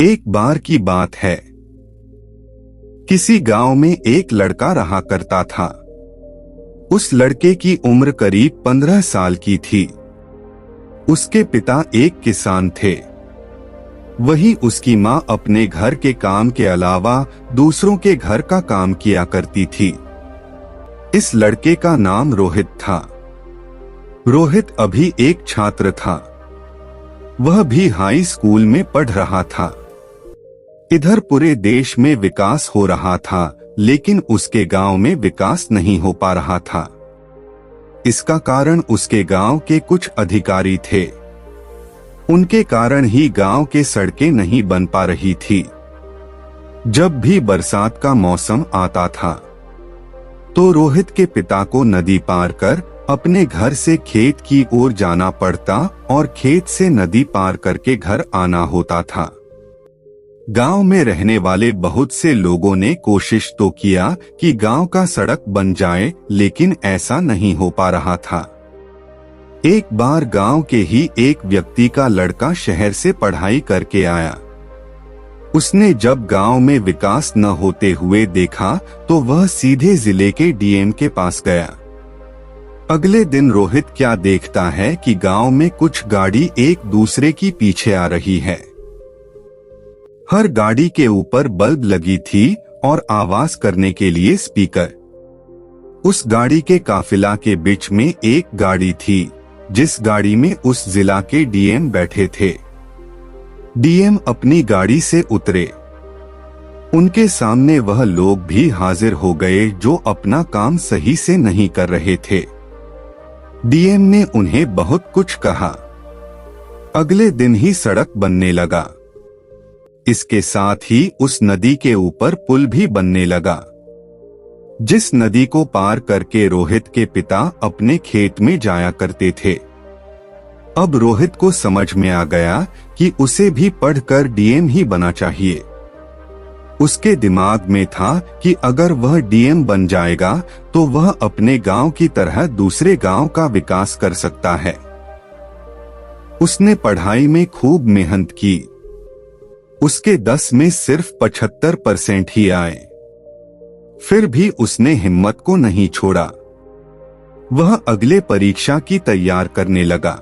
एक बार की बात है, किसी गांव में एक लड़का रहा करता था। उस लड़के की उम्र करीब 15 साल की थी। उसके पिता एक किसान थे। वही उसकी मां अपने घर के काम के अलावा दूसरों के घर का काम किया करती थी। इस लड़के का नाम रोहित था। रोहित अभी एक छात्र था। वह भी हाई स्कूल में पढ़ रहा था। इधर पूरे देश में विकास हो रहा था, लेकिन उसके गांव में विकास नहीं हो पा रहा था। इसका कारण उसके गांव के कुछ अधिकारी थे। उनके कारण ही गांव के सड़कें नहीं बन पा रही थी। जब भी बरसात का मौसम आता था तो रोहित के पिता को नदी पार कर अपने घर से खेत की ओर जाना पड़ता और खेत से नदी पार करके घर आना होता था। गांव में रहने वाले बहुत से लोगों ने कोशिश तो किया कि गांव का सड़क बन जाए, लेकिन ऐसा नहीं हो पा रहा था। एक बार गांव के ही एक व्यक्ति का लड़का शहर से पढ़ाई करके आया। उसने जब गांव में विकास न होते हुए देखा तो वह सीधे जिले के डीएम के पास गया। अगले दिन रोहित क्या देखता है कि गांव में कुछ गाड़ी एक दूसरे की पीछे आ रही है। हर गाड़ी के ऊपर बल्ब लगी थी और आवाज करने के लिए स्पीकर। उस गाड़ी के काफिला के बीच में एक गाड़ी थी, जिस गाड़ी में उस जिला के डीएम बैठे थे। डीएम अपनी गाड़ी से उतरे। उनके सामने वह लोग भी हाजिर हो गए जो अपना काम सही से नहीं कर रहे थे। डीएम ने उन्हें बहुत कुछ कहा। अगले दिन ही सड़क बनने लगा। इसके साथ ही उस नदी के ऊपर पुल भी बनने लगा, जिस नदी को पार करके रोहित के पिता अपने खेत में जाया करते थे। अब रोहित को समझ में आ गया कि उसे भी पढ़कर डीएम ही बना चाहिए। उसके दिमाग में था कि अगर वह डीएम बन जाएगा तो वह अपने गांव की तरह दूसरे गांव का विकास कर सकता है। उसने पढ़ाई में खूब मेहनत की। उसके 10 में सिर्फ 75% ही आए। फिर भी उसने हिम्मत को नहीं छोड़ा। वह अगले परीक्षा की तैयार करने लगा।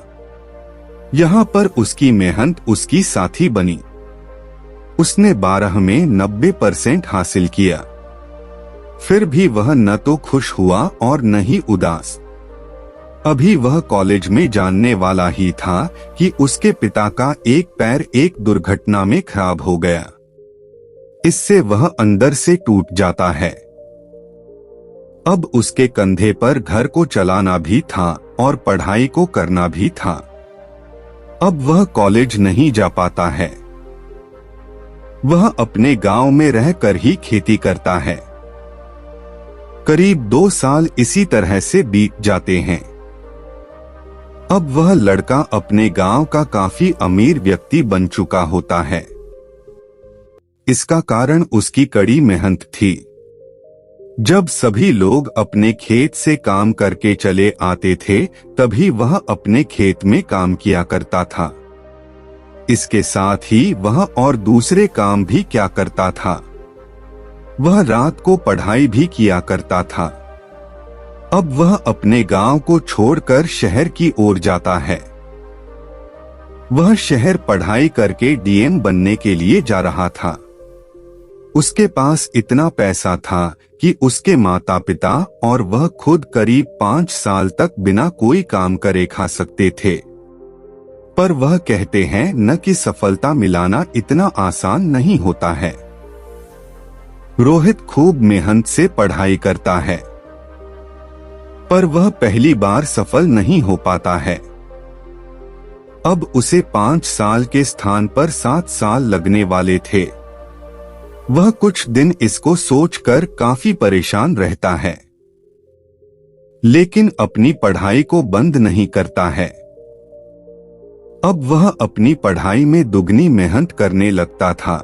यहाँ पर उसकी मेहनत उसकी साथी बनी। उसने 12 में 90% हासिल किया। फिर भी वह न तो खुश हुआ और न ही उदास। अभी वह कॉलेज में जानने वाला ही था कि उसके पिता का एक पैर एक दुर्घटना में खराब हो गया। इससे वह अंदर से टूट जाता है। अब उसके कंधे पर घर को चलाना भी था और पढ़ाई को करना भी था। अब वह कॉलेज नहीं जा पाता है। वह अपने गांव में रहकर ही खेती करता है। करीब 2 साल इसी तरह से बीत जाते हैं। अब वह लड़का अपने गांव का काफी अमीर व्यक्ति बन चुका होता है। इसका कारण उसकी कड़ी मेहनत थी। जब सभी लोग अपने खेत से काम करके चले आते थे, तभी वह अपने खेत में काम किया करता था। इसके साथ ही वह और दूसरे काम भी क्या करता था। वह रात को पढ़ाई भी किया करता था। अब वह अपने गांव को छोड़कर शहर की ओर जाता है। वह शहर पढ़ाई करके डीएम बनने के लिए जा रहा था। उसके पास इतना पैसा था कि उसके माता पिता और वह खुद करीब 5 साल तक बिना कोई काम करे खा सकते थे। पर वह कहते हैं न कि सफलता मिलाना इतना आसान नहीं होता है। रोहित खूब मेहनत से पढ़ाई करता है, पर वह पहली बार सफल नहीं हो पाता है। अब उसे 5 साल के स्थान पर 7 साल लगने वाले थे। वह कुछ दिन इसको सोचकर काफी परेशान रहता है, लेकिन अपनी पढ़ाई को बंद नहीं करता है। अब वह अपनी पढ़ाई में दुगनी मेहनत करने लगता था।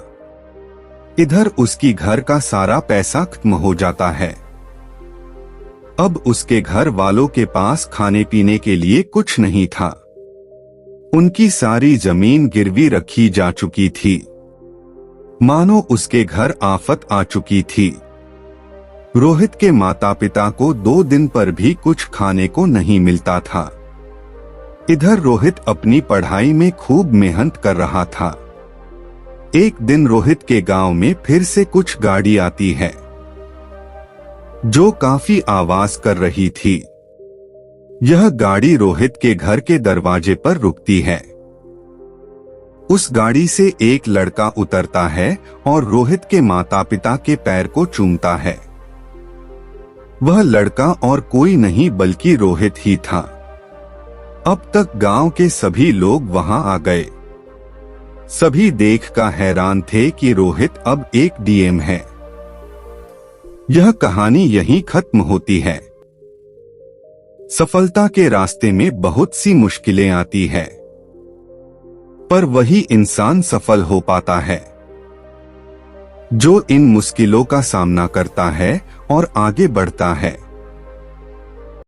इधर उसकी घर का सारा पैसा खत्म हो जाता है। अब उसके घर वालों के पास खाने पीने के लिए कुछ नहीं था। उनकी सारी जमीन गिरवी रखी जा चुकी थी। मानो उसके घर आफत आ चुकी थी। रोहित के माता पिता को 2 दिन पर भी कुछ खाने को नहीं मिलता था। इधर रोहित अपनी पढ़ाई में खूब मेहनत कर रहा था। एक दिन रोहित के गांव में फिर से कुछ गाड़ी आती है, जो काफी आवाज कर रही थी। यह गाड़ी रोहित के घर के दरवाजे पर रुकती है। उस गाड़ी से एक लड़का उतरता है और रोहित के माता पिता के पैर को चूमता है। वह लड़का और कोई नहीं बल्कि रोहित ही था। अब तक गांव के सभी लोग वहां आ गए। सभी देखकर हैरान थे कि रोहित अब एक डीएम है। यह कहानी यहीं खत्म होती है। सफलता के रास्ते में बहुत सी मुश्किलें आती है, पर वही इंसान सफल हो पाता है जो इन मुश्किलों का सामना करता है और आगे बढ़ता है।